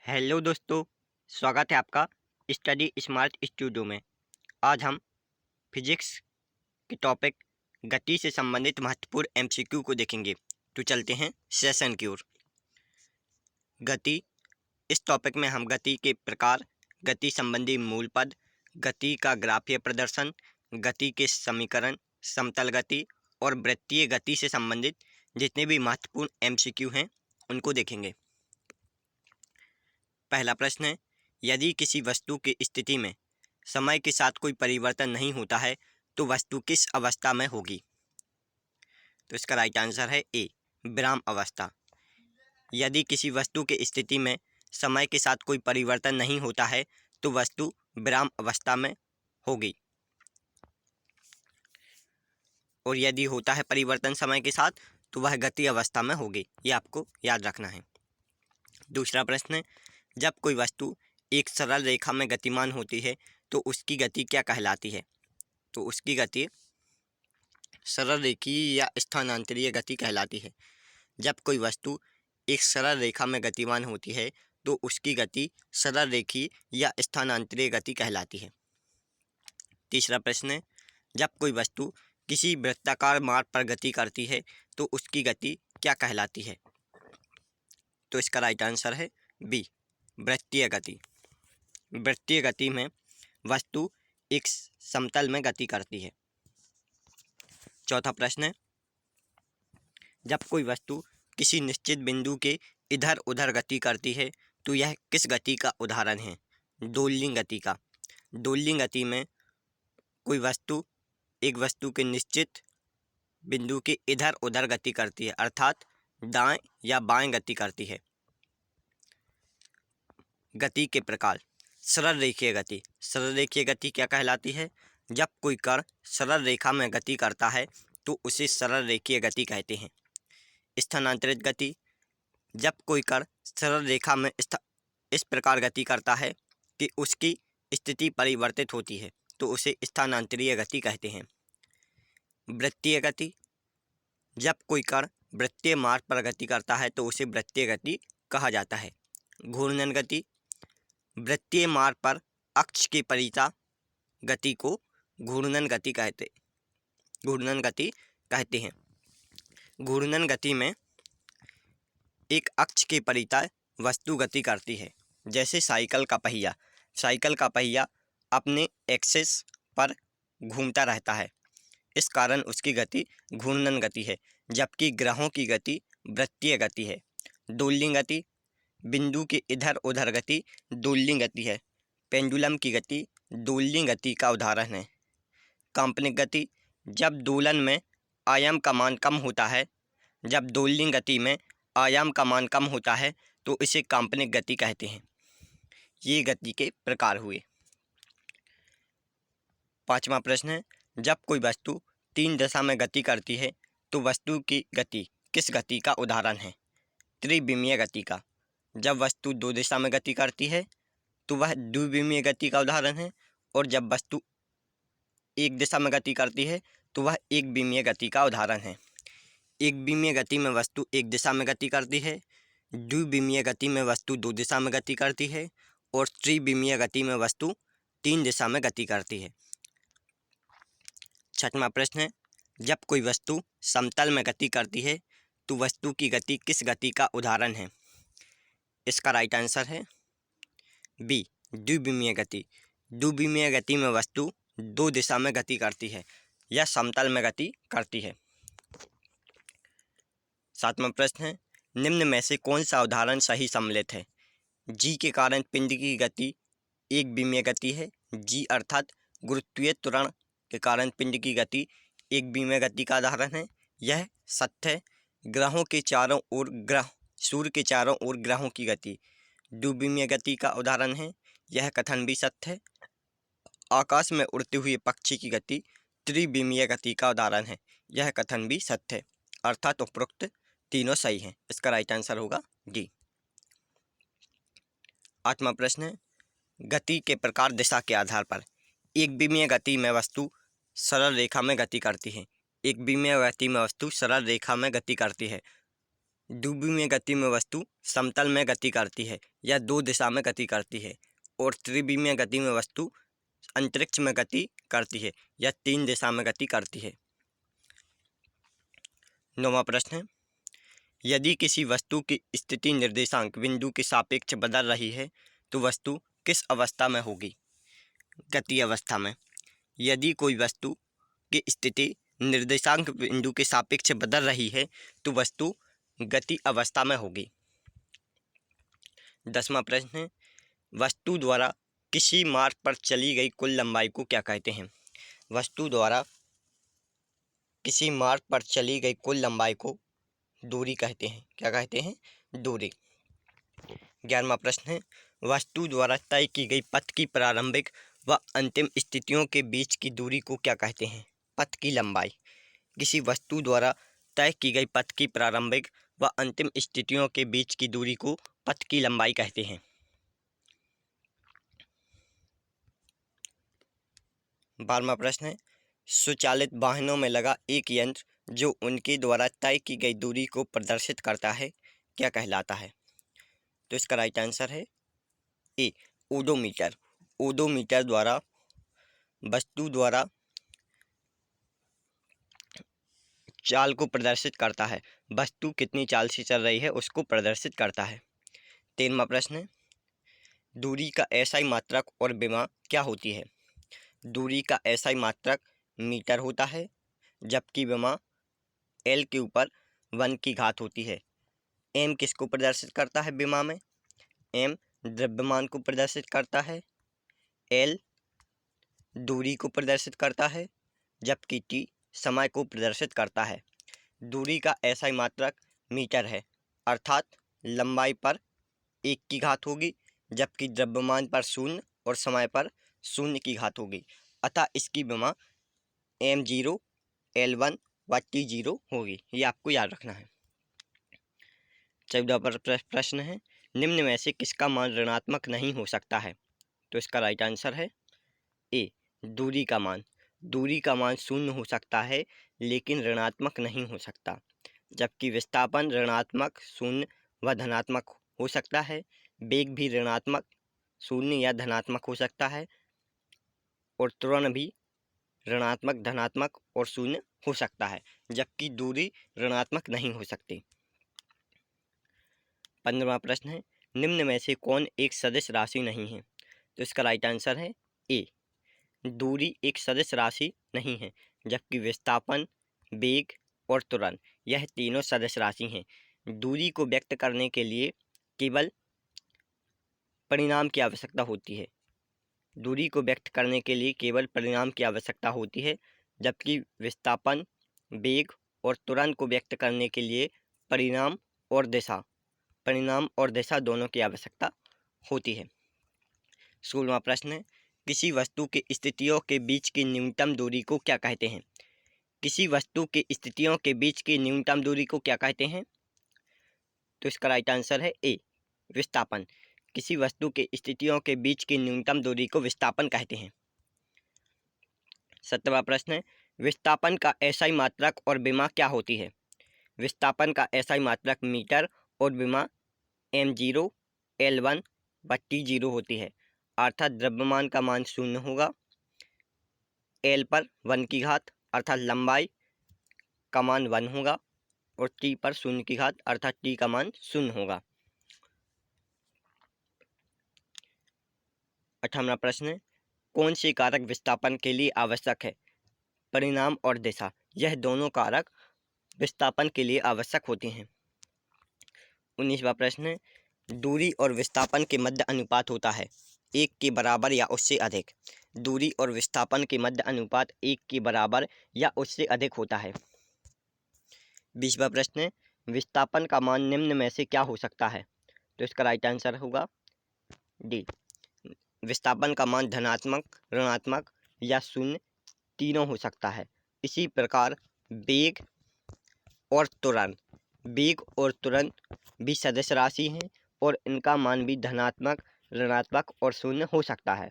Hello दोस्तों, स्वागत है आपका स्टडी स्मार्ट स्टूडियो में। आज हम फिजिक्स के टॉपिक गति से संबंधित महत्वपूर्ण एमसीक्यू को देखेंगे। तो चलते हैं सेशन की ओर। गति, इस टॉपिक में हम गति के प्रकार, गति संबंधी मूल पद, गति का ग्राफीय प्रदर्शन, गति के समीकरण, समतल गति और वृत्तीय गति से संबंधित जितने भी महत्वपूर्ण एमसीक्यू हैं उनको देखेंगे। पहला प्रश्न है, यदि किसी वस्तु की स्थिति में समय के साथ कोई परिवर्तन नहीं होता है तो वस्तु किस अवस्था में होगी? तो इसका राइट आंसर है ए, विराम अवस्था। यदि किसी वस्तु की स्थिति में समय के साथ कोई परिवर्तन नहीं होता है तो वस्तु विराम अवस्था में होगी, और यदि होता है परिवर्तन समय के साथ तो वह गति अवस्था में होगी। ये आपको याद रखना है। दूसरा प्रश्न है, जब कोई वस्तु एक सरल रेखा में गतिमान होती है तो उसकी गति क्या कहलाती है? तो उसकी गति सरल रेखीय या स्थानांतरीय गति कहलाती है। जब कोई वस्तु एक सरल रेखा में गतिमान होती है तो उसकी गति सरल रेखीय या स्थानांतरीय गति कहलाती है। तीसरा प्रश्न है, जब कोई वस्तु किसी वृत्ताकार मार्ग पर गति करती है तो उसकी गति क्या कहलाती है? तो इसका राइट आंसर है बी, वृत्तीय गति। वृत्तीय गति में वस्तु एक समतल में गति करती है। चौथा प्रश्न है, जब कोई वस्तु किसी निश्चित बिंदु के इधर उधर गति करती है तो यह किस गति का उदाहरण है? दोलिंग गति का। दोलिंग गति में कोई वस्तु एक वस्तु के निश्चित बिंदु के इधर उधर गति करती है, अर्थात दाएं या बाएं गति करती है। गति के प्रकार, सरल रेखीय गति। सरल रेखीय गति क्या कहलाती है? जब कोई कण सरल रेखा में गति करता है तो उसे सरल रेखीय गति कहते हैं। स्थानांतरित गति, जब कोई कण सरल रेखा में इस प्रकार गति करता है कि उसकी स्थिति परिवर्तित होती है तो उसे स्थानांतरीय गति कहते हैं। वृत्तीय गति, जब कोई कण वृत्तीय मार्ग पर गति करता है तो उसे वृत्तीय गति कहा जाता है। घूर्णन गति, वृत्तीय मार्ग पर अक्ष की परिता गति को घूर्णन गति कहते हैं। घूर्णन गति में एक अक्ष के परिता वस्तु गति करती है, जैसे साइकिल का पहिया। साइकिल का पहिया अपने एक्सिस पर घूमता रहता है, इस कारण उसकी गति घूर्णन गति है, जबकि ग्रहों की गति वृत्तीय गति है। दोलिंग गति, बिंदु के इधर उधर गति दोलिंग गति है। पेंडुलम की गति दोलिंग गति का उदाहरण है। काल्पनिक गति, जब दोलन में आयाम का मान कम होता है, जब दोलिंग गति में आयाम का मान कम होता है तो इसे काल्पनिक गति कहते हैं। ये गति के प्रकार हुए। पांचवा प्रश्न है, जब कोई वस्तु 3 दिशा में गति करती है तो वस्तु की गति किस गति का उदाहरण है? त्रिविमीय गति का। जब वस्तु 2 दिशा में गति करती है तो वह द्विविमीय गति का उदाहरण है, और जब वस्तु एक दिशा में गति करती है तो वह एक विमीय गति का उदाहरण है। एक विमीय गति में वस्तु एक दिशा में गति करती है, द्विविमीय गति में वस्तु 2 दिशा में गति करती है, और त्रिविमीय गति में वस्तु 3 दिशा में गति करती है। छठवां प्रश्न है, जब कोई वस्तु समतल में गति करती है तो वस्तु की गति किस गति का उदाहरण है? इसका राइट आंसर है बी, द्विविमीय गति। द्विविमीय गति में वस्तु 2 दिशा में गति करती है या समतल में गति करती है। सातवां प्रश्न है, निम्न में से कौन सा उदाहरण सही सम्मिलित है? जी के कारण पिंड की गति एक विमीय गति है। जी अर्थात गुरुत्वीय त्वरण के कारण पिंड की गति एक विमीय गति का उदाहरण है। यह सत्य है। ग्रहों के चारों ओर सूर्य के चारों ओर ग्रहों की गति द्विविमीय गति का उदाहरण है। यह कथन भी सत्य है। आकाश में उड़ते हुए पक्षी की गति त्रिविमीय गति का उदाहरण है। यह कथन भी सत्य है। अर्थात उपरोक्त तीनों सही हैं। इसका राइट आंसर होगा डी। आठवां प्रश्न है, गति के प्रकार दिशा के आधार पर। एक विमीय गति में वस्तु सरल रेखा में गति करती है। एक विमीय गति में वस्तु सरल रेखा में गति करती है, द्विविमीय गति में वस्तु समतल में गति करती है या दो दिशा में गति करती है, और त्रिविमीय गति में वस्तु अंतरिक्ष में गति करती है या तीन दिशा में गति करती है। 9वां प्रश्न है, यदि किसी वस्तु की स्थिति निर्देशांक बिंदु के सापेक्ष बदल रही है तो वस्तु किस अवस्था में होगी? गति अवस्था में। यदि कोई वस्तु की स्थिति निर्देशांक बिंदु के सापेक्ष बदल रही है तो वस्तु गति अवस्था में होगी। 10वां प्रश्न है, वस्तु द्वारा किसी मार्ग पर चली गई कुल लंबाई को क्या कहते हैं? वस्तु द्वारा किसी मार्ग पर चली गई कुल लंबाई को दूरी कहते हैं। क्या कहते हैं? दूरी। 11वां प्रश्न है, वस्तु द्वारा तय की गई पथ की प्रारंभिक व अंतिम स्थितियों के बीच की दूरी को क्या कहते हैं? पथ की लंबाई। किसी वस्तु द्वारा तय की गई पथ की प्रारंभिक व अंतिम स्थितियों के बीच की दूरी को पथ की लंबाई कहते हैं। 12वां प्रश्न है, स्वचालित वाहनों में लगा एक यंत्र जो उनके द्वारा तय की गई दूरी को प्रदर्शित करता है क्या कहलाता है? तो इसका राइट आंसर है ए, ओडोमीटर। ओडोमीटर द्वारा वस्तु द्वारा चाल को प्रदर्शित करता है, वस्तु कितनी चाल से चल रही है उसको प्रदर्शित करता है। 13वां प्रश्न है, दूरी का एसआई मात्रक और विमा क्या होती है? दूरी का एसआई मात्रक मीटर होता है, जबकि विमा एल के ऊपर 1 की घात होती है। एम किसको प्रदर्शित करता है विमा में? एम द्रव्यमान को प्रदर्शित करता है, एल दूरी को प्रदर्शित करता है, जबकि टी समय को प्रदर्शित करता है। दूरी का एसआई मात्रक मीटर है, अर्थात लंबाई पर 1 की घात होगी, जबकि द्रव्यमान पर 0 और समय पर 0 की घात होगी। अतः इसकी विमा m0, L1 व T0 होगी। ये आपको याद रखना है। 14वां प्रश्न है, निम्न में से किसका मान ऋणात्मक नहीं हो सकता है? तो इसका राइट आंसर है ए, दूरी का मान। दूरी का मान 0 हो सकता है लेकिन ऋणात्मक नहीं हो सकता, जबकि विस्थापन ऋणात्मक, 0 व धनात्मक हो सकता है। वेग भी ऋणात्मक, 0 या धनात्मक हो सकता है, और त्वरण भी ऋणात्मक, धनात्मक और 0 हो सकता है, जबकि दूरी ऋणात्मक नहीं हो सकती। 15वां प्रश्न है, निम्न में से कौन एक सदिश राशि नहीं है? तो इसका राइट आंसर है ए, दूरी एक सदिश राशि नहीं है, जबकि विस्थापन, वेग और त्वरण यह तीनों सदिश राशि हैं। दूरी को व्यक्त करने के लिए केवल परिणाम की आवश्यकता होती है। दूरी को व्यक्त करने के लिए केवल परिणाम की आवश्यकता होती है, जबकि विस्थापन, वेग और त्वरण को व्यक्त करने के लिए परिणाम और दिशा दोनों की आवश्यकता होती है। 16वां प्रश्न है, किसी वस्तु की स्थितियों के बीच की न्यूनतम दूरी को क्या कहते हैं? किसी वस्तु की स्थितियों के बीच की न्यूनतम दूरी को क्या कहते हैं? तो इसका राइट आंसर है ए, विस्थापन। किसी वस्तु की स्थितियों के बीच की न्यूनतम दूरी को विस्थापन कहते हैं। 17वां प्रश्न है, विस्थापन का एसआई मात्रक और विमा क्या होती है? विस्थापन का एसआई मात्रक मीटर और विमा m0, L1 व T0 होती है, अर्थात द्रव्यमान का मान 0 होगा, L पर 1 की घात अर्थात लंबाई का मान 1 होगा, और T पर 0 की घात अर्थात T का मान 0 होगा। 18वां प्रश्न है, कौन से कारक विस्थापन के लिए आवश्यक है? परिणाम और दिशा, यह दोनों कारक विस्थापन के लिए आवश्यक होते हैं। 19वां प्रश्न है, दूरी और विस्थापन के मध्य अनुपात होता है 1 के बराबर या उससे अधिक। दूरी और विस्थापन के मध्य अनुपात 1 के बराबर या उससे अधिक होता है। 20वां प्रश्न है, विस्थापन का मान निम्न में से क्या हो सकता है? तो इसका राइट आंसर होगा डी, विस्थापन का मान धनात्मक, ऋणात्मक या 0 तीनों हो सकता है। इसी प्रकार वेग और त्वरण भी सदिश राशि हैं और इनका मान भी धनात्मक, ऋणात्मक और 0 हो सकता है।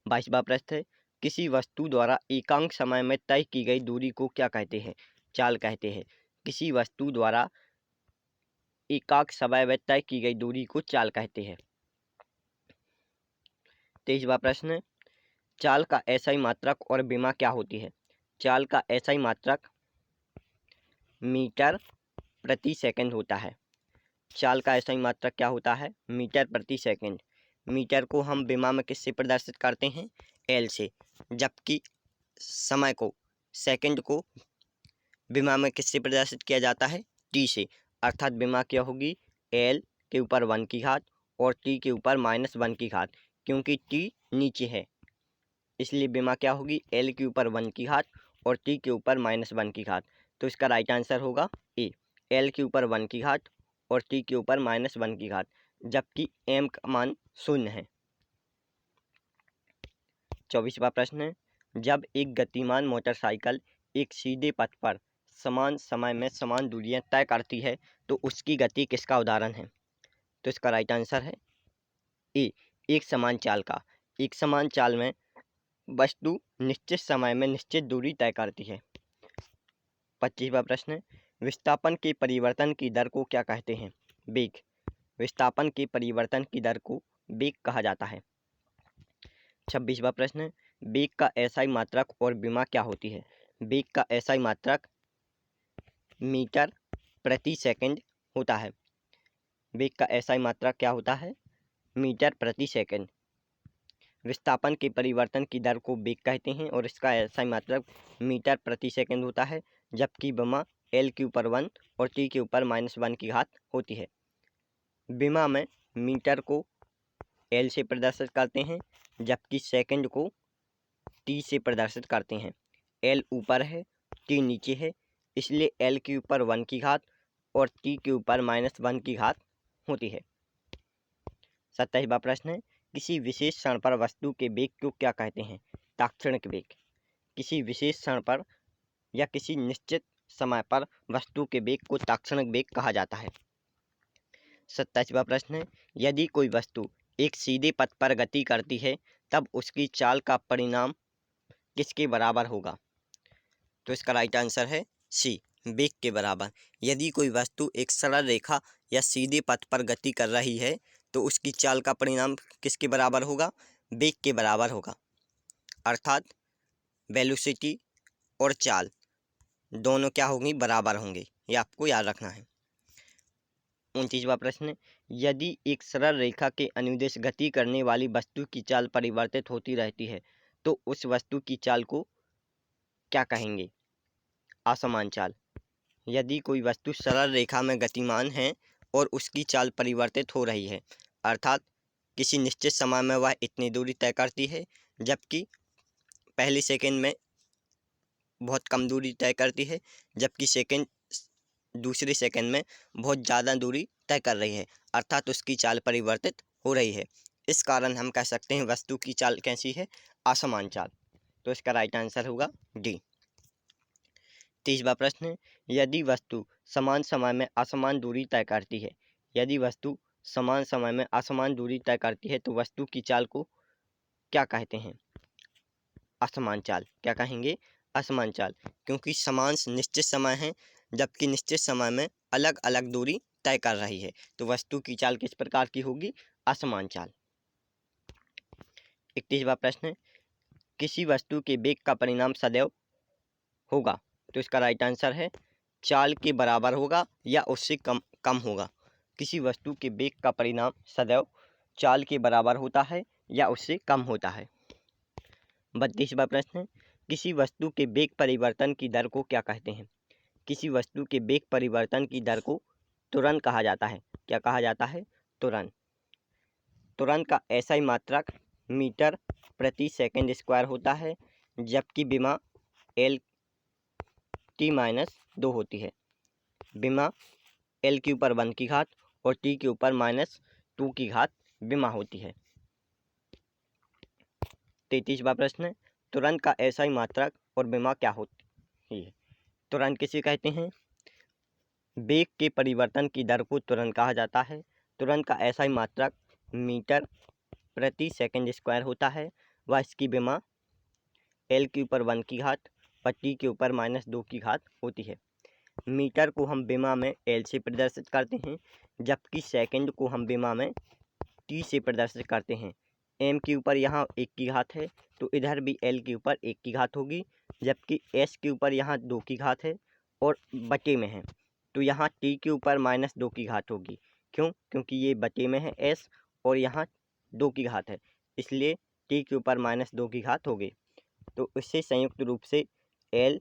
22वां प्रश्न है, किसी वस्तु द्वारा एकांक समय में तय की गई दूरी को क्या कहते हैं? चाल कहते हैं। किसी वस्तु द्वारा एकाक समय में तय की गई दूरी को चाल कहते हैं। 23वां प्रश्न, चाल का एसआई मात्रक और विमा क्या होती है? चाल का एसआई मात्रक मीटर प्रति सेकंड होता है। चाल का एसआई मात्रक क्या होता है? मीटर प्रति सेकंड। मीटर को हम विमा में किससे प्रदर्शित करते हैं? एल से। जबकि समय को, सेकंड को विमा में किससे प्रदर्शित किया जाता है? टी से। अर्थात विमा क्या होगी? एल के ऊपर 1 की घात और टी के ऊपर -1 की घात। क्योंकि टी नीचे है इसलिए विमा क्या होगी? एल के ऊपर 1 की घात और टी के ऊपर -1 की घात। तो इसका राइट आंसर होगा ए, एल के ऊपर 1 की घात और टी के ऊपर -1 की घात, जबकि एम का मान 0 है। 24वां प्रश्न है, जब एक गतिमान मोटरसाइकिल एक सीधे पथ पर समान समय में समान दूरियां तय करती है तो उसकी गति किसका उदाहरण है? तो इसका राइट आंसर है ए, एक समान चाल का। एक समान चाल में वस्तु निश्चित समय में निश्चित दूरी तय करती है। 25वां प्रश्न है, विस्थापन के परिवर्तन की दर को क्या कहते हैं? वेग। विस्थापन के परिवर्तन की दर को वेग कहा जाता है। 26वां प्रश्न है, वेग का एसआई मात्रक और विमा क्या होती है? वेग का एसआई मात्रक मीटर प्रति सेकंड होता है। वेग का एसआई मात्रक क्या होता है? मीटर प्रति सेकंड। विस्थापन के परिवर्तन की दर को वेग कहते हैं और इसका एसआई मात्रक मीटर प्रति सेकंड होता है, जबकि विमा एल के ऊपर 1 और टी के ऊपर -1 की घात होती है। विमा में मीटर को एल से प्रदर्शित करते हैं, जबकि सेकंड को टी से प्रदर्शित करते हैं। एल ऊपर है, टी नीचे है, इसलिए एल के ऊपर 1 की घात और टी के ऊपर -1 की घात होती है। 27वां प्रश्न है, किसी विशेष क्षण पर वस्तु के वेग को क्या कहते हैं? ताक्षणिक वेग। किसी विशेष क्षण पर या किसी निश्चित समय पर वस्तु के वेग को ताक्षणिक वेग कहा जाता है। 27वां प्रश्न है, यदि कोई वस्तु एक सीधे पथ पर गति करती है तब उसकी चाल का परिणाम किसके बराबर होगा? तो इसका राइट आंसर है सी, वेग के बराबर। यदि कोई वस्तु एक सरल रेखा या सीधे पथ पर गति कर रही है तो उसकी चाल का परिणाम किसके बराबर होगा? वेग के बराबर होगा। अर्थात वेलोसिटी और चाल दोनों क्या होंगी? बराबर होंगे। ये आपको याद रखना है। 29वां प्रश्न, यदि एक सरल रेखा के अनुदिश गति करने वाली वस्तु की चाल परिवर्तित होती रहती है तो उस वस्तु की चाल को क्या कहेंगे? असमान चाल। यदि कोई वस्तु सरल रेखा में गतिमान है और उसकी चाल परिवर्तित हो रही है, अर्थात किसी निश्चित समय में वह इतनी दूरी तय करती है जबकि पहले सेकंड में बहुत कम दूरी तय करती है, जबकि दूसरे सेकंड में बहुत ज़्यादा दूरी तय कर रही है, अर्थात उसकी चाल परिवर्तित हो रही है। इस कारण हम कह सकते हैं वस्तु की चाल कैसी है? असमान चाल। तो इसका राइट आंसर होगा डी। 30वां प्रश्न है, यदि वस्तु समान समय में असमान दूरी तय करती है, यदि वस्तु समान समय में असमान दूरी तय करती है तो वस्तु की चाल को क्या कहते हैं? असमान चाल। क्या कहेंगे? असमान चाल, क्योंकि समान निश्चित समय है जबकि निश्चित समय में अलग अलग दूरी तय कर रही है, तो वस्तु की चाल किस प्रकार की होगी? असमान चाल। 31वां प्रश्न है, किसी वस्तु के वेग का परिणाम सदैव होगा, तो इसका राइट आंसर है चाल के बराबर होगा या उससे कम होगा। किसी वस्तु के वेग का परिणाम सदैव चाल के बराबर होता है या उससे कम होता है। 32वां प्रश्न है, किसी वस्तु के वेग परिवर्तन की दर को क्या कहते हैं? किसी वस्तु के वेग परिवर्तन की दर को त्वरण कहा जाता है। क्या कहा जाता है? त्वरण। त्वरण का एसआई मात्रक मीटर प्रति सेकंड स्क्वायर होता है, जबकि विमा एल टी -2 होती है। विमा एल के ऊपर 1 की घात और टी के ऊपर -2 की घात विमा होती है। 33वां प्रश्न है, तुरंत का एसआई मात्रक और विमा क्या होती है? तुरंत किसे कहते हैं? वेग के परिवर्तन की दर को तुरंत कहा जाता है। तुरंत का एसआई मात्रक मीटर प्रति सेकंड स्क्वायर होता है व इसकी विमा एल के ऊपर 1 की घात और टी के ऊपर -2 की घात होती है। मीटर को हम विमा में L से प्रदर्शित करते हैं, जबकि सेकंड को हम विमा में T से प्रदर्शित करते हैं। M के ऊपर यहाँ 1 की घात है तो इधर भी L के ऊपर 1 की घात होगी, जबकि S के ऊपर यहाँ 2 की घात है और बटे में है तो यहाँ T के ऊपर -2 की घात होगी। क्यों? क्योंकि ये बटे में है S और यहाँ 2 की घात है, इसलिए T के ऊपर -2 की घात होगी। तो इससे संयुक्त रूप से L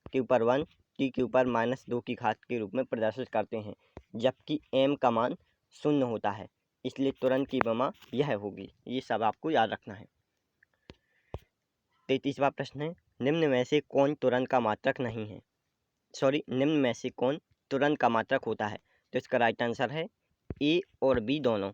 के ऊपर 1 T के ऊपर -2 की घात के रूप में प्रदर्शित करते हैं, जबकि M का मान 0 होता है, इसलिए त्वरण की विमा यह होगी। ये सब आपको याद रखना है। 33वां प्रश्न है, निम्न में से कौन त्वरण का मात्रक नहीं है? निम्न में से कौन त्वरण का मात्रक होता है? तो इसका राइट आंसर है A और B दोनों।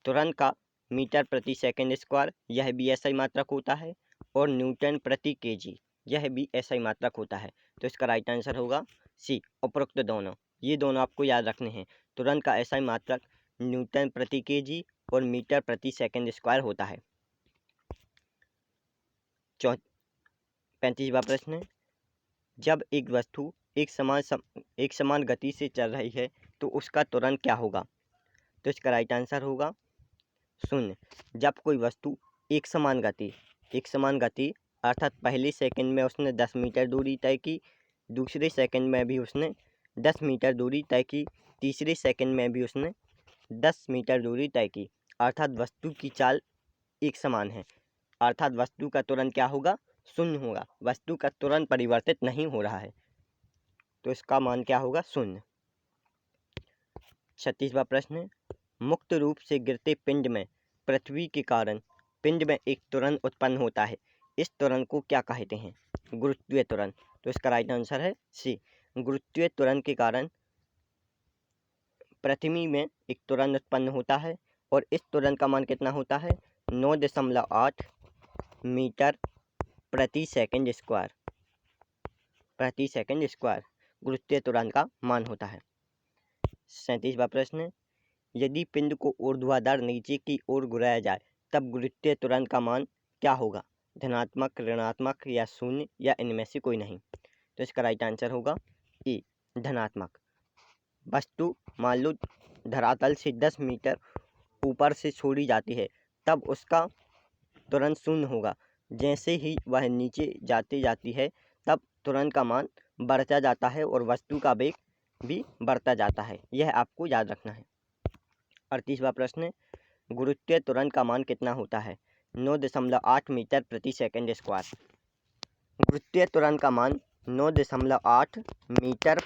त्वरण का मीटर प्रति सेकंड स्क्वायर यह भी ऐसा ही मात्रक होता है, और न्यूटन प्रति केजी यह भी ऐसा ही मात्रक होता है। तो इसका राइट आंसर होगा C, उपरोक्त दोनों। ये दोनों आपको याद रखने हैं। त्वरण का ऐसा ही मात्रक न्यूटन प्रति केजी और मीटर प्रति सेकंड स्क्वायर होता है। 35वां प्रश्न है, जब एक वस्तु एक समान गति से चल रही है तो उसका त्वरण क्या होगा? तो इसका राइट आंसर होगा 0। जब कोई वस्तु एक समान गति अर्थात पहले सेकंड में उसने 10 मीटर दूरी तय की, दूसरे सेकंड में भी उसने 10 मीटर दूरी तय की, तीसरे सेकंड में भी उसने 10 मीटर दूरी तय की, अर्थात वस्तु की चाल एक समान है, अर्थात वस्तु का त्वरण क्या होगा? 0 होगा। वस्तु का त्वरण परिवर्तित नहीं हो रहा है, तो इसका मान क्या होगा? 0। 36वां प्रश्न है, मुक्त रूप से गिरते पिंड में पृथ्वी के कारण पिंड में एक त्वरण उत्पन्न होता है, इस त्वरण को क्या कहते हैं? गुरुत्वीय त्वरण। तो इसका राइट आंसर है C, गुरुत्वीय त्वरण के कारण पृथ्वी में एक त्वरण उत्पन्न होता है, और इस त्वरण का मान कितना होता है? 9.8 मीटर प्रति सेकंड स्क्वायर गुरुत्वीय त्वरण का मान होता है। 37वां प्रश्न है, यदि पिंड को ऊर्ध्वाधर नीचे की ओर घुराया जाए तब गुरुत्वीय त्वरण का मान क्या होगा? धनात्मक, ऋणात्मक या शून्य या इनमें से कोई नहीं? तो इसका राइट आंसर होगा E, धनात्मक। वस्तु मान लो धरातल से 10 मीटर ऊपर से छोड़ी जाती है, तब उसका त्वरण 0 होगा। जैसे ही वह नीचे जाती है तब त्वरण का मान बढ़ता जाता है और वस्तु का वेग भी बढ़ता जाता है। यह आपको याद रखना है। 38वां प्रश्न है, गुरुत्वीय त्वरण का मान कितना होता है? 9.8 मीटर प्रति सेकंड स्क्वायर। गुरुत्वीय त्वरण का मान 9.8 मीटर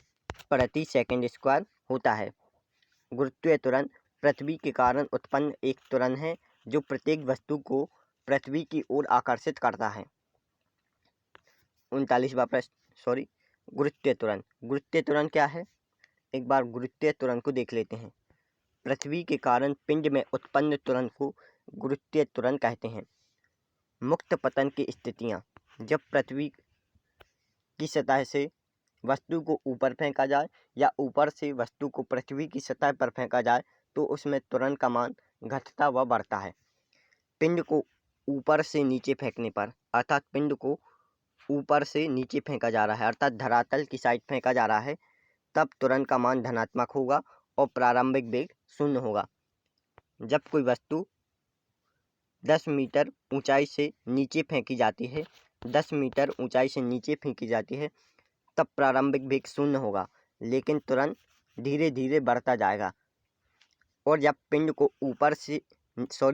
प्रति सेकंड स्क्वायर होता है। गुरुत्वीय त्वरण पृथ्वी के कारण उत्पन्न एक त्वरण है जो प्रत्येक वस्तु को पृथ्वी की ओर आकर्षित करता है। 39वां प्रश्न गुरुत्वीय त्वरण क्या है? एक बार गुरुत्वीय त्वरण को देख लेते हैं। पृथ्वी के कारण पिंड में उत्पन्न त्वरण को गुरुत्वीय त्वरण कहते हैं। मुक्त पतन की स्थितियाँ, जब पृथ्वी की सतह से वस्तु को ऊपर फेंका जाए या ऊपर से वस्तु को पृथ्वी की सतह पर फेंका जाए तो उसमें त्वरण का मान घटता व बढ़ता है। पिंड को ऊपर से नीचे फेंकने पर, अर्थात पिंड को ऊपर से नीचे फेंका जा रहा है, अर्थात धरातल की साइड फेंका जा रहा है, तब त्वरण का मान धनात्मक होगा और प्रारंभिक वेग 0 होगा। जब कोई वस्तु 10 मीटर ऊंचाई से नीचे फेंकी जाती है, 10 मीटर ऊंचाई से नीचे फेंकी जाती है, तब प्रारंभिक वेग 0 होगा, लेकिन त्वरण धीरे धीरे बढ़ता जाएगा। और जब पिंड को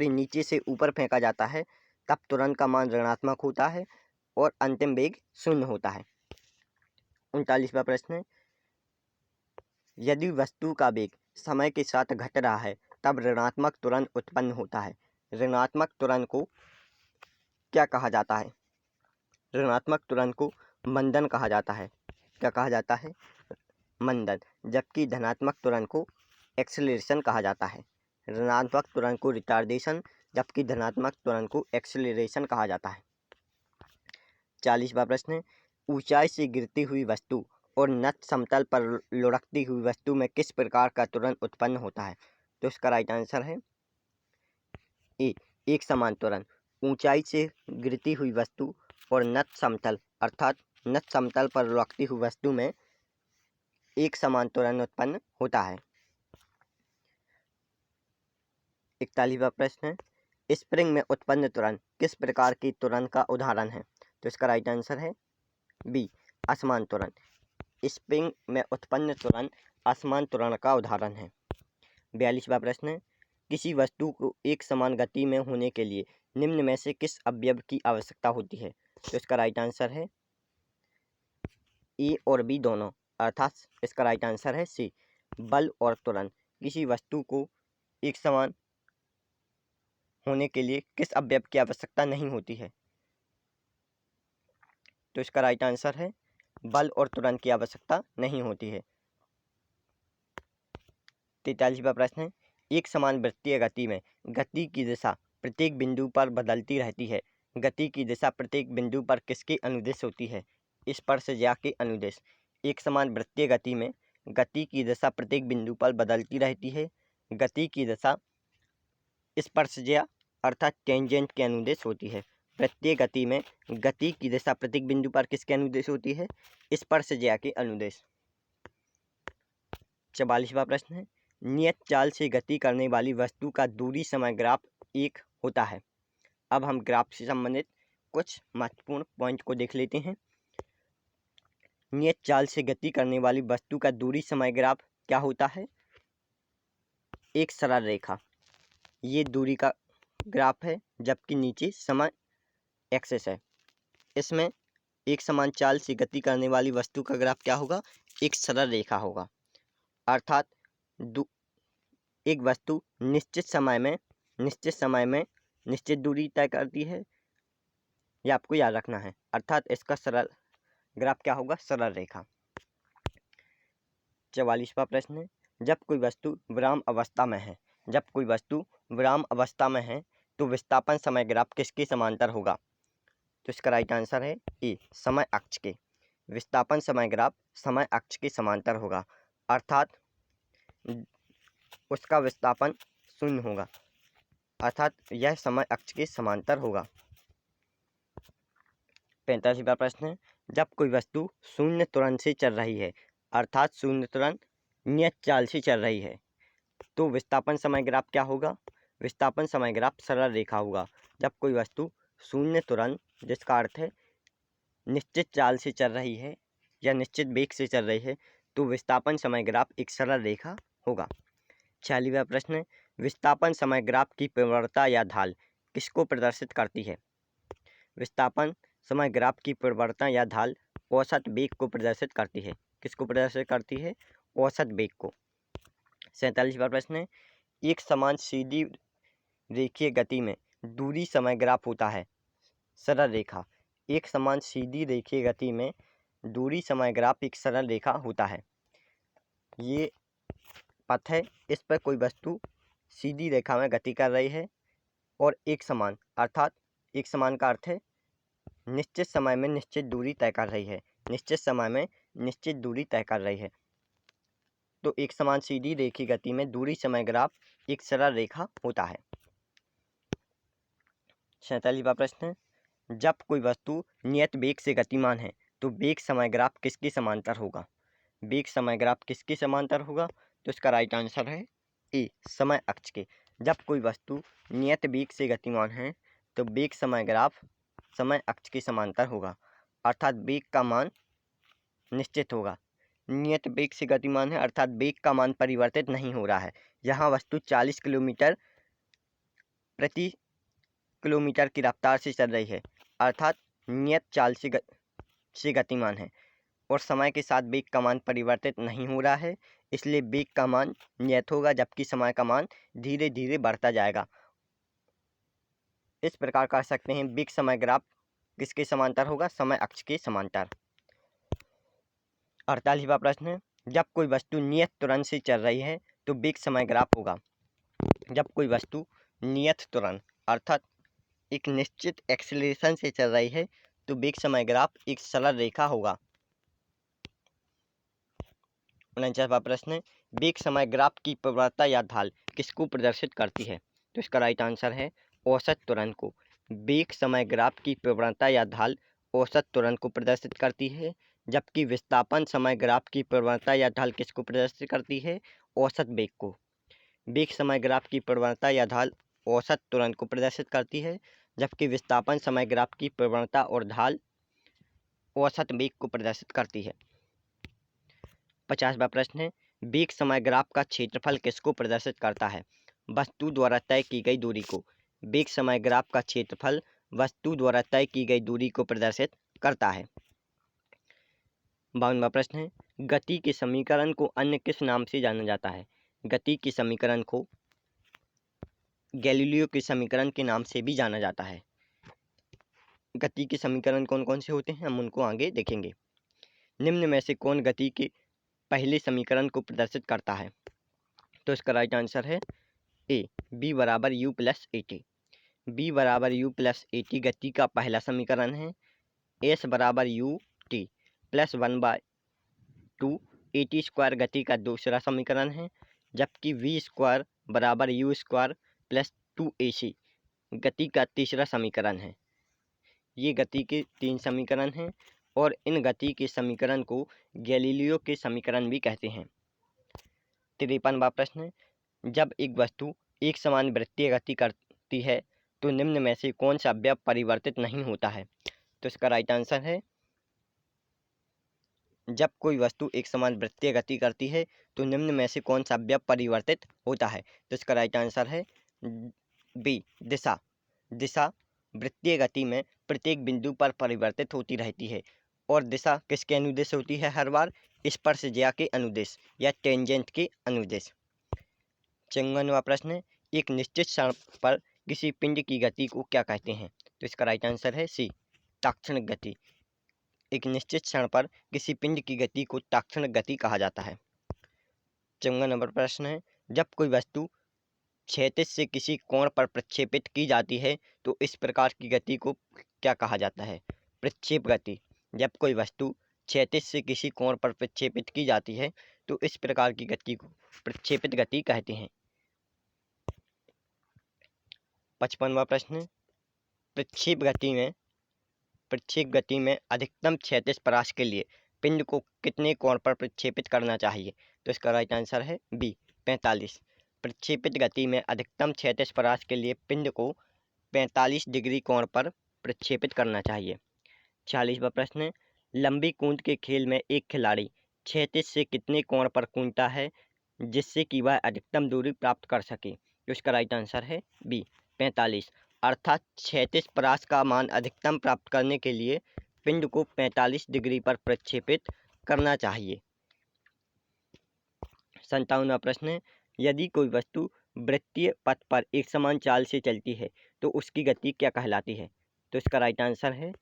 नीचे से ऊपर फेंका जाता है तब त्वरण का मान ऋणात्मक होता है और अंतिम वेग 0 होता है। 39वां प्रश्न है, यदि वस्तु का वेग समय के साथ घट रहा है तब ऋणात्मक त्वरण उत्पन्न होता है। ऋणात्मक त्वरण को क्या कहा जाता है? ऋणात्मक त्वरण को मंदन कहा जाता है। क्या कहा जाता है? मंदन। जबकि धनात्मक त्वरण को एक्सेलरेशन कहा जाता है। ऋणात्मक त्वरण को रिटार्डेशन, जबकि धनात्मक त्वरण को एक्सेलरेशन कहा जाता है। 40वां प्रश्न है, ऊंचाई से गिरती हुई वस्तु और नत समतल पर लुढ़कती हुई वस्तु में किस प्रकार का त्वरण उत्पन्न होता है? तो इसका राइट आंसर है ए, एक समान त्वरण। ऊंचाई से गिरती हुई वस्तु और नत समतल अर्थात नत समतल पर लुढ़कती हुई वस्तु में एक समान त्वरण उत्पन्न होता है। 41वां प्रश्न है, स्प्रिंग में उत्पन्न त्वरण किस प्रकार की त्वरण का उदाहरण है? तो इसका राइट आंसर है बी, असमान त्वरण। स्प्रिंग में उत्पन्न त्वरण असमान त्वरण का उदाहरण है। 42वां प्रश्न है, किसी वस्तु को एक समान गति में होने के लिए निम्न में से किस अवयव की आवश्यकता होती है? तो इसका राइट आंसर है ए और बी दोनों, अर्थात इसका राइट आंसर है सी, बल और त्वरण। किसी वस्तु को एक समान होने के लिए किस अवयव की आवश्यकता नहीं होती है? तो इसका राइट आंसर है बल और त्वरण की आवश्यकता नहीं होती है। 43वां प्रश्न है, एक समान वृत्तीय गति में गति की दिशा प्रत्येक बिंदु पर बदलती रहती है। गति की दिशा प्रत्येक बिंदु पर किसके अनुदिश होती है? स्पर्शज्या के अनुदिश। एक समान वृत्तीय गति में गति की दिशा प्रत्येक बिंदु पर बदलती रहती है। गति की दिशा स्पर्शज्या अर्थात टेंजेंट के अनुदिश होती है। वृत्तीय गति में गति की दिशा प्रत्येक बिंदु पर किसके अनुदिश होती है? स्पर्शज्या के अनुदिश। 44वां प्रश्न है, नियत चाल से गति करने वाली वस्तु का दूरी समय ग्राफ एक होता है। अब हम ग्राफ से संबंधित कुछ महत्वपूर्ण पॉइंट को देख लेते हैं। नियत चाल से गति करने वाली वस्तु का दूरी समय ग्राफ क्या होता है? एक सरल रेखा, ये दूरी का ग्राफ है, जबकि नीचे समय एक्सेस है। इसमें एक समान चाल से गति करने वाली वस्तु का ग्राफ क्या होगा? एक सरल रेखा होगा, अर्थात एक वस्तु निश्चित समय में निश्चित दूरी तय करती है, यह आपको याद रखना है, अर्थात इसका सरल ग्राफ क्या होगा? सरल रेखा। 44वां प्रश्न है, जब कोई वस्तु विराम अवस्था में है तो विस्थापन समय ग्राफ किसके समांतर होगा? तो इसका राइट आंसर है ए, समय अक्ष के। विस्थापन समय ग्राफ समय अक्ष के समांतर होगा, अर्थात उसका विस्थापन शून्य होगा, अर्थात यह समय अक्ष के समांतर होगा। 45वां प्रश्न है, जब कोई वस्तु शून्य त्वरण से चल रही है, अर्थात शून्य त्वरण नियत चाल से चल रही है, तो विस्थापन समय ग्राफ क्या होगा? विस्थापन समय ग्राफ सरल रेखा होगा। जब कोई वस्तु शून्य त्वरण, जिसका अर्थ है निश्चित चाल से चल रही है या निश्चित वेग से चल रही है, तो विस्थापन समय ग्राफ एक सरल रेखा होगा। 46वां प्रश्न है, विस्थापन समय ग्राफ की प्रवणता या ढाल किसको प्रदर्शित करती है? विस्थापन समय ग्राफ की प्रवणता या ढाल औसत वेग को प्रदर्शित करती है। किसको प्रदर्शित करती है? औसत वेग को। 47वां प्रश्न है, एक समान सीधी रेखीय गति में दूरी समय ग्राफ होता है। सरल रेखा, एक समान सीधी रेखीय गति में दूरी समय ग्राफ एक सरल रेखा होता है। ये पथ है, इस पर कोई वस्तु सीधी रेखा में गति कर रही है और एक समान, अर्थात एक समान का अर्थ है निश्चित समय में निश्चित दूरी तय कर रही है, निश्चित समय में निश्चित दूरी तय कर रही है। तो एक समान सीधी रेखीय गति में दूरी समय ग्राफ एक सरल रेखा होता है। 47वां प्रश्न है, जब कोई वस्तु नियत वेग से गतिमान है तो वेग समय ग्राफ किसके समांतर होगा? वेग समय ग्राफ किसके समांतर होगा? तो इसका राइट आंसर है ए, समय अक्ष के। जब कोई वस्तु नियत वेग से गतिमान है तो वेग समय ग्राफ समय अक्ष के समांतर होगा, अर्थात वेग का मान निश्चित होगा। नियत वेग से गतिमान है, अर्थात वेग का मान परिवर्तित नहीं हो रहा है। यहाँ वस्तु 40 किलोमीटर प्रति किलोमीटर की रफ्तार से चल रही है, अर्थात नियत चाल से गतिमान है और समय के साथ वेग का मान परिवर्तित नहीं हो रहा है, इसलिए वेग का मान नियत होगा, जबकि समय का मान धीरे धीरे बढ़ता जाएगा। इस प्रकार कह सकते हैं वेग समय ग्राफ किसके समांतर होगा? समय अक्ष के समांतर। 48वां प्रश्न है, जब कोई वस्तु नियत त्वरण से चल रही है तो वेग समय ग्राफ होगा। जब कोई वस्तु नियत त्वरण अर्थात एक निश्चित एक्सेलरेशन से चल रही है तो वेग समय ग्राफ एक सरल रेखा होगा। 49वां प्रश्न है, वेग समय ग्राफ की प्रवणता या ढाल किसको प्रदर्शित करती है? तो इसका राइट आंसर है औसत त्वरण को। वेग समय ग्राफ की प्रवणता या ढाल औसत त्वरण को प्रदर्शित करती है, जबकि विस्थापन समय ग्राफ की प्रवणता या ढाल किसको प्रदर्शित करती है? औसत वेग को। वेग समय ग्राफ की प्रवणता या ढाल औसत त्वरण को प्रदर्शित करती है, जबकि विस्थापन समय ग्राफ की प्रवणता और ढाल औसत वेग को प्रदर्शित करती है। 50वां प्रश्न है, वेग समय ग्राफ का क्षेत्रफल किसको प्रदर्शित करता है? वस्तु द्वारा तय की गई दूरी को। वेग समय ग्राफ का क्षेत्रफल वस्तु द्वारा तय की गई दूरी को प्रदर्शित करता है। 52वां प्रश्न है, गति के समीकरण को अन्य किस नाम से जाना जाता है? गति के समीकरण को गैलीलियो के समीकरण के नाम से भी जाना जाता है। गति के समीकरण कौन कौन से होते हैं, हम उनको आगे देखेंगे। निम्न में से कौन गति के पहले समीकरण को प्रदर्शित करता है? तो इसका राइट आंसर है ए, बी बराबर u plus a t. V बराबर यू प्लस ए टी गति का पहला समीकरण है। एस बराबर u t plus 1/2 a t square गति का दूसरा समीकरण है, जबकि वी स्क्वायर बराबर यू स्क्वायर प्लस 2ac गति का तीसरा समीकरण है। ये गति के 3 समीकरण हैं और इन गति के समीकरण को गैलीलियो के समीकरण भी कहते हैं। 53वां प्रश्न है, जब एक वस्तु एक समान वृत्तीय गति करती है तो निम्न में से कौन सा अवयव परिवर्तित नहीं होता है? तो इसका राइट आंसर है, जब कोई वस्तु एक समान वृत्तीय गति करती है तो निम्न में से कौन सा अवयव परिवर्तित होता है? तो इसका राइट आंसर है बी, दिशा। दिशा वृत्तीय गति में प्रत्येक बिंदु पर परिवर्तित होती रहती है और दिशा किसके अनुदिश होती है? हर बार स्पर्शज्या के अनुदिश या टेंजेंट के अनुदिश। 54वां प्रश्न है, एक निश्चित क्षण पर किसी पिंड की गति को क्या कहते हैं? तो इसका राइट आंसर है सी, तात्क्षणिक गति। एक निश्चित क्षण पर किसी पिंड की गति को तात्क्षणिक गति कहा जाता है। 54वां नंबर प्रश्न है, जब कोई वस्तु क्षैतिज से किसी कोण पर प्रक्षेपित की जाती है तो इस प्रकार की गति को क्या कहा जाता है? प्रक्षेप गति। जब कोई वस्तु क्षैतिज से किसी कोण पर प्रक्षेपित की जाती है तो इस प्रकार की गति को प्रक्षेपित गति कहते हैं। 55वां प्रश्न है, प्रक्षेप गति में अधिकतम क्षैतिज परास के लिए पिंड को कितने कोण पर प्रक्षेपित करना चाहिए? तो इसका राइट आंसर है बी, 45। प्रक्षेपित गति में अधिकतम क्षैतिज परास के लिए पिंड को 45 डिग्री कोण पर प्रक्षेपित करना चाहिए। 46वां प्रश्न है, लंबी कूद के खेल में एक खिलाड़ी क्षैतिज से कितने कोण पर कूदता है जिससे कि वह अधिकतम दूरी प्राप्त कर सके? तो इसका राइट आंसर है बी, 45। अर्थात क्षैतिज परास का मान अधिकतम प्राप्त करने के लिए पिंड को 45 डिग्री पर प्रक्षेपित करना चाहिए। 57वां प्रश्न है, यदि कोई वस्तु वृत्तीय पथ पर एक समान चाल से चलती है तो उसकी गति क्या कहलाती है? तो इसका राइट आंसर है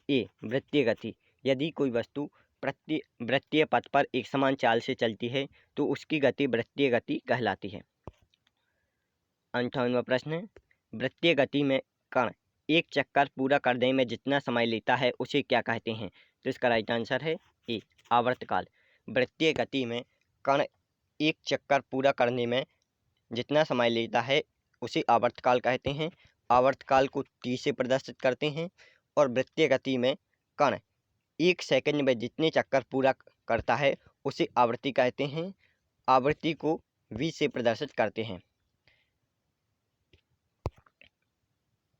ए, वृत्तीय गति। यदि कोई वस्तु वृत्तीय पथ पर एक समान चाल से चलती है तो उसकी गति वृत्तीय गति कहलाती है। 58वां प्रश्न है, वृत्तीय गति में कण एक चक्कर पूरा करने में जितना समय लेता है उसे क्या कहते हैं? तो इसका राइट आंसर है ए, आवर्तकाल। वृत्तीय गति में कण एक चक्कर पूरा करने में जितना समय लेता है उसे आवर्तकाल कहते हैं। आवर्तकाल को टी से प्रदर्शित करते हैं और वृत्तीय गति में कण 1 सेकंड में जितने चक्कर पूरा करता है उसे आवृत्ति कहते हैं। आवृत्ति को वी से प्रदर्शित करते हैं।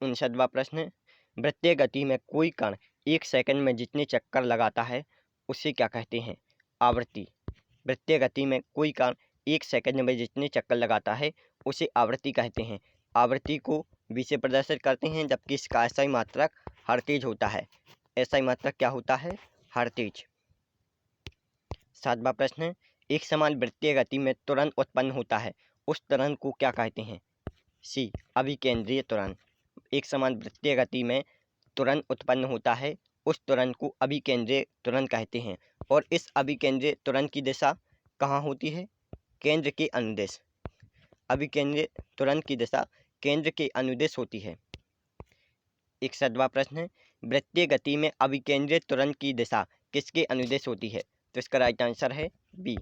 59वां प्रश्न है, वृत्तीय गति में कोई कण 1 सेकंड में जितने चक्कर लगाता है उसे क्या कहते हैं? आवृत्ति। वृत्तीय गति में कोई कण 1 सेकंड में जितने चक्कर लगाता है उसे आवृत्ति कहते हैं। आवृत्ति को वी से प्रदर्शित करते हैं, जबकि इसका एसआई मात्रक हर्ट्ज होता है। एसआई मात्रक क्या होता है? हर्ट्ज। 7वां प्रश्न है, एक समान वृत्तीय गति में त्वरण उत्पन्न होता है, उस त्वरण को क्या कहते हैं? सी, अभिकेंद्रीय त्वरण। एक समान वृत्तीय गति में त्वरण उत्पन्न होता है, उस त्वरण को अभिकेंद्रीय त्वरण कहते हैं और इस अभिकेंद्रीय त्वरण की दिशा कहाँ होती है? केंद्र के अनुदिश। अभिकेंद्रीय त्वरण की दिशा केंद्र के अनुदिश होती है। 61वां प्रश्न है, वृत्तीय गति में अभिकेंद्रीय त्वरण की दिशा किसके अनुदिश होती है? तो इसका राइट आंसर है बी,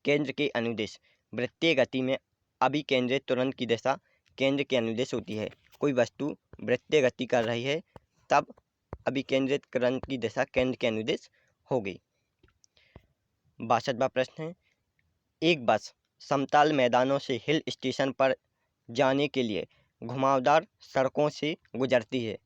केंद्र के अनुदिश। वृत्तीय गति में अभिकेंद्रीय त्वरण की दिशा केंद्र के अनुदिश होती है। कोई वस्तु वृत्तीय गति कर रही है तब अभिकेंद्रित करंट की दिशा केंद्र के अनुदिश होगी। 62वां प्रश्न है, एक बस समतल मैदानों से हिल स्टेशन पर जाने के लिए घुमावदार सड़कों से गुजरती है,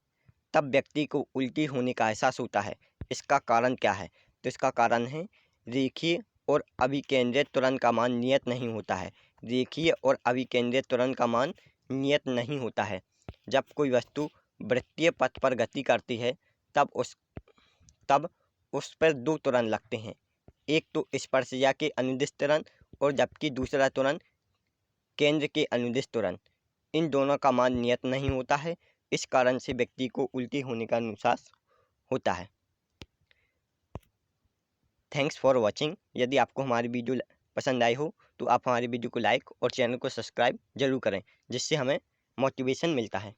तब व्यक्ति को उल्टी होने का एहसास होता है। इसका कारण क्या है? तो इसका कारण है रेखीय और अभिकेंद्रित त्वरण का मान नियत नहीं होता है। रेखीय और अभिकेंद्रित त्वरण का मान नियत नहीं होता है। जब कोई वस्तु वृत्तीय पथ पर गति करती है तब उस पर दो त्वरण लगते हैं, एक तो स्पर्शजा के अनुदिश त्वरण और जबकि दूसरा त्वरण केंद्र के अनुदिश त्वरण। इन दोनों का मान नियत नहीं होता है, इस कारण से व्यक्ति को उल्टी होने का एहसास होता है। Thanks for watching. यदि आपको हमारी वीडियो पसंद आई हो तो आप हमारी वीडियो को लाइक और चैनल को सब्सक्राइब जरूर करें, जिससे हमें मोटिवेशन मिलता है।